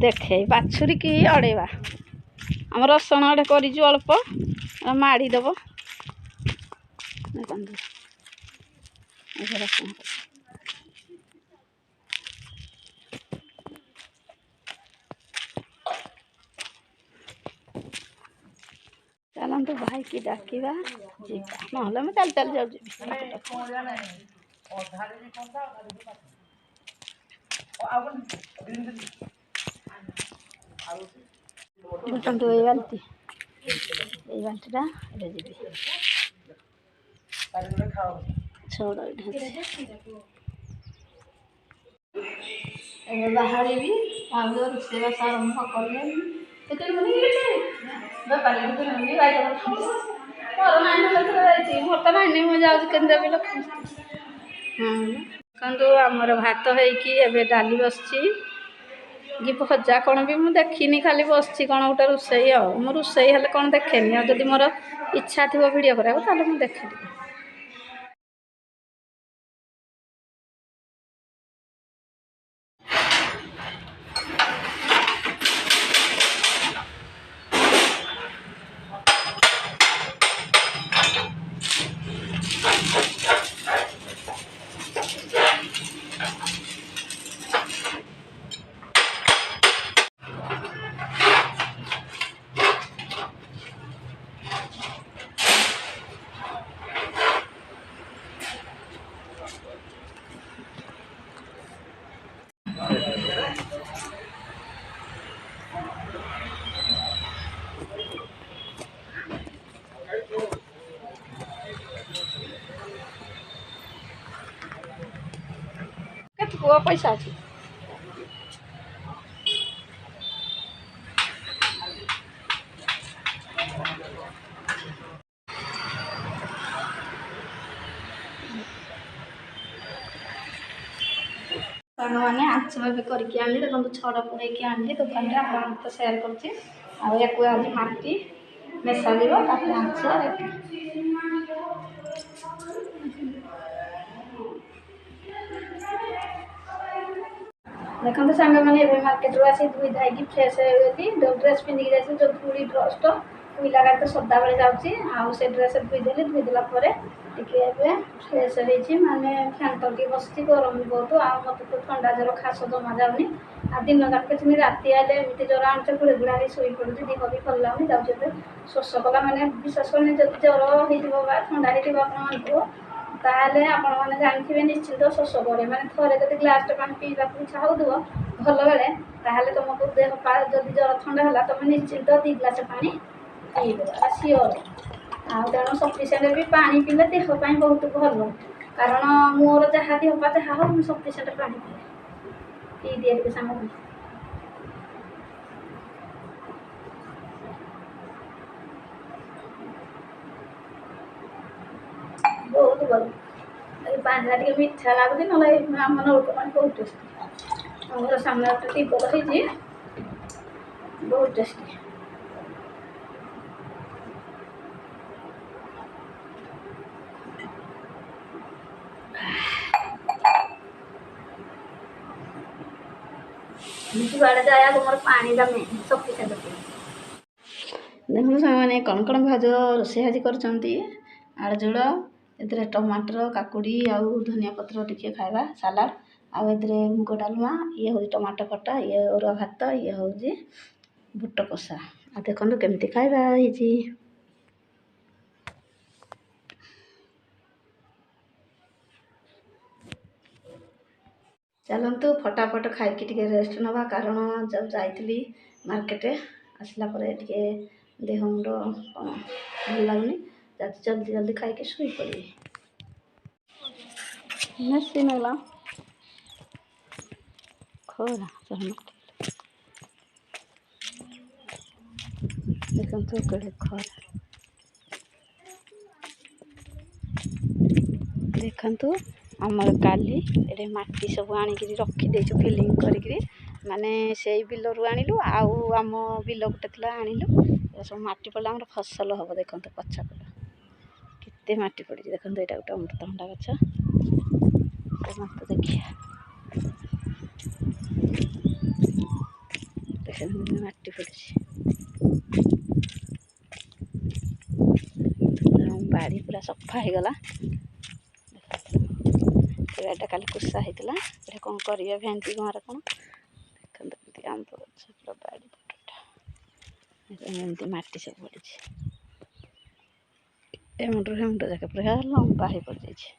ଦେଖେ ବାଛୁରୀ କି ଅଡ଼େଇବା ଆମ ରସୁଣ ଗୋଟେ କରିଛୁ ଅଳ୍ପ ମାଡ଼ିଦେବ ଦେଖନ୍ତୁ ରସୁଣ ଚାଲନ୍ତୁ ଭାଇକି ଡାକିବା ଯିବା ନହେଲେ ମୁଁ ଚାଲି ଚାଲି ଯାଉଛି ଦେଖନ୍ତୁ ଏଇ ବାଲ୍ଟିଟା ଏବେ ଯିବି ଏବେ ବାହାରିବି ଆଉ ରୋଷେଇବାସ ଆରମ୍ଭ କଲେ କେତେ ବେପାରୀ ମୋତେ ନାହିଁ ମୁଁ ଯାଉଛି କେମିତି ଦେବି ଲୋକ ଦେଖନ୍ତୁ ଆମର ଭାତ ହେଇକି ଏବେ ଡାଲି ବସିଛି କି ଭଜା କ'ଣ ବି ମୁଁ ଦେଖିନି ଖାଲି ବସିଛି କ'ଣ ଗୋଟେ ରୋଷେଇ ଆଉ ମୁଁ ରୋଷେଇ ହେଲେ କ'ଣ ଦେଖେନି ଆଉ ଯଦି ମୋର ଇଚ୍ଛା ଥିବ ଭିଡ଼ିଓ କରିବାକୁ ତାହେଲେ ମୁଁ ଦେଖେ ଟିକେ କେତେ ପୁଅ ପଇସା ଅଛି ସାଙ୍ଗମାନେ ଆଞ୍ଚ ଏବେ କରିକି ଆଣିଲି ଦେଖନ୍ତୁ ଛଡ଼ ପୁଡ଼େଇକି ଆଣିଲି ଦୋକାନରେ ଆପଣଙ୍କ ତ ସେୟାର କରୁଛି ଆଉ ୟାକୁ ଆଜି ମାଟି ମେଶାଯିବ ତାପରେ ଆଞ୍ଚ ଦେଖନ୍ତୁ ସାଙ୍ଗମାନେ ଏବେ ମାର୍କେଟରୁ ଆସି ଧୋଇ ଧାଇକି ଫ୍ରେଶ୍ ହେଇଗଲି ଯେଉଁ ଡ୍ରେସ୍ ପିନ୍ଧିକି ଯାଇଥିଲି ଯେଉଁ ଧୂଳି ଡଷ୍ଟ ଧୋଇଲା ଗାଡ଼ି ତ ସଦାବେଳେ ଯାଉଛି ଆଉ ସେ ଡ୍ରେସ୍ ଧୋଇଦେଲି ଧୋଇଦେଲା ପରେ ଟିକେ ଏବେ ଫ୍ରେଶ୍ ହେଇଛି ମାନେ ଫ୍ୟାନ୍ ତଳେ ଟିକେ ବସିଛି ଗରମ ବହୁତ ଆଉ ମୋତେ ତ ଥଣ୍ଡା ଜ୍ୱର ଖାସ ଜମା ଯାଉନି ଆଉ ଦିନ ଯାକ କିଛି ରାତି ହେଲେ ଏମିତି ଜ୍ୱର ଆଣୁଛ ଘୁଳି ହେଇ ଶୋଇପଡ଼ୁଛି ଦେହ ବି ଭଲ ଲାଗୁନି ଯାଉଛି ଏବେ ଶୋଷ କଲା ମାନେ ବିଶ୍ୱାସ କରୁନି ଯଦି ଜ୍ୱର ହେଇଯିବ ବା ଥଣ୍ଡା ହେଇଯିବ ଆପଣମାନଙ୍କୁ ତାହେଲେ ଆପଣମାନେ ଜାଣିଥିବେ ନିଶ୍ଚିନ୍ତ ଶୋଷ କରେ ମାନେ ଥରେ ଯଦି ଗ୍ଲାସ୍ଟେ ପାଣି ପିଇବାକୁ ଇଚ୍ଛା ହେଉଥିବ ଭଲ ବେଳେ ତାହେଲେ ତୁମକୁ ଦେହ ଯଦି ଜ୍ୱର ଥଣ୍ଡା ହେଲା ତୁମେ ନିଶ୍ଚିନ୍ତ 2 ଗ୍ଲାସ୍ ପାଣି ପିଇଦେବ ସିଓର ଆଉ ତେଣୁ ସଫିସିଏଣ୍ଟ ବି ପାଣି ପିଇଲେ ଦେହ ପାଇଁ ବହୁତ ଭଲ କାରଣ ମୋର ଯାହା ଦେହ ପା ଯାହା ହଉ ମୁଁ ସଫିସିଏଣ୍ଟ ପାଣି ପିଇଦିଏ ଟିକେ ସାଙ୍ଗମାନେ ବହୁତ ଭଲ ଏଇ ପାଣିଟା ଟିକେ ମିଠା ଲାଗୁଛି ନହେଲେ ଆମ ନଳକୂପ ପାଣି ବହୁତ ଟେଷ୍ଟି ଆମର ସାମ୍ନା ଗୋଟେ ଟିବଲ ହେଇଛି ବହୁତ ଟେଷ୍ଟି ଯୁଆଡ଼େ ଯାଏ ଆଗ ମୋର ପାଣିଟା ମେନ୍ ସଫିସିଏଣ୍ଟ ଦେଖନ୍ତୁ ସାଙ୍ଗମାନେ କ'ଣ କ'ଣ ଭାଜ ରୋଷେଇ ଆଜି କରୁଛନ୍ତି ଆଳୁ ଝୋଳ ଏଥିରେ ଟମାଟର କାକୁଡ଼ି ଆଉ ଧନିଆ ପତ୍ର ଟିକେ ଖାଇବା ସାଲାଡ଼ ଆଉ ଏଥିରେ ମୁଗ ଡାଲମା ଇଏ ହେଉଛି ଟମାଟୋ ଖଟା ଇଏ ଅରୁଆ ଭାତ ଇଏ ହେଉଛି ବୁଟ କଷା ଆଉ ଦେଖନ୍ତୁ କେମିତି ଖାଇବା ହେଇଛି ଚାଲନ୍ତୁ ଫଟାଫଟ ଖାଇକି ଟିକେ ରେଷ୍ଟ ନେବା କାରଣ ଯାଇଥିଲି ମାର୍କେଟ ଆସିଲା ପରେ ଟିକେ ଦେହ ମୁଣ୍ଡ କ'ଣ ଭଲ ଲାଗୁନି ଯାଉଛି ଜଲ୍ଦି ଜଲ୍ଦି ଖାଇକି ଶୋଇପଡ଼ିବି ମେସିନ୍ ହେଲା ଖରା ଦେଖନ୍ତୁ କେଡ଼େ ଖରା ଦେଖନ୍ତୁ ଆମର କାଲି ଏଠି ମାଟି ସବୁ ଆଣିକିରି ରଖିଦେଇଛୁ ଫିଲିଂ କରିକିରି ମାନେ ସେଇ ବିଲରୁ ଆଣିଲୁ ଆଉ ଆମ ବିଲ ଗୋଟେ ଥିଲା ଆଣିଲୁ ସବୁ ମାଟି ପଡ଼ିଲେ ଆମର ଫସଲ ହେବ ଦେଖନ୍ତୁ ପଛପଟ କେତେ ମାଟି ପଡ଼ିଛି ଦେଖନ୍ତୁ ଏଇଟା ଗୋଟେ ଅମୃତଭଣ୍ଡା ଗଛ ମତେ ଦେଖିବା ଦେଖନ୍ତୁ ମାଟି ପଡ଼ିଛି। ବାଡ଼ି ପୁରା ସଫା ହେଇଗଲା। ଏ ବାଡ଼ିଟା କାଲି କୁଷା ହେଇଥିଲା। ଏଇଟା କ'ଣ କରିବା ଭେଣ୍ଡି ଘର କ'ଣ ଦେଖନ୍ତୁ ଏମିତି ଆମ୍ବ ଗଛ ପୁରା ବାଡ଼ି ପଟଟା ଏମିତି ମାଟି ସବୁ ପଡ଼ିଛି। ଏ ମୁଣ୍ଡରୁ ସେ ମୁଣ୍ଡ ଯାକେ ପୁରା ଲମ୍ବା ହେଇ ପଡ଼ିଯାଇଛି।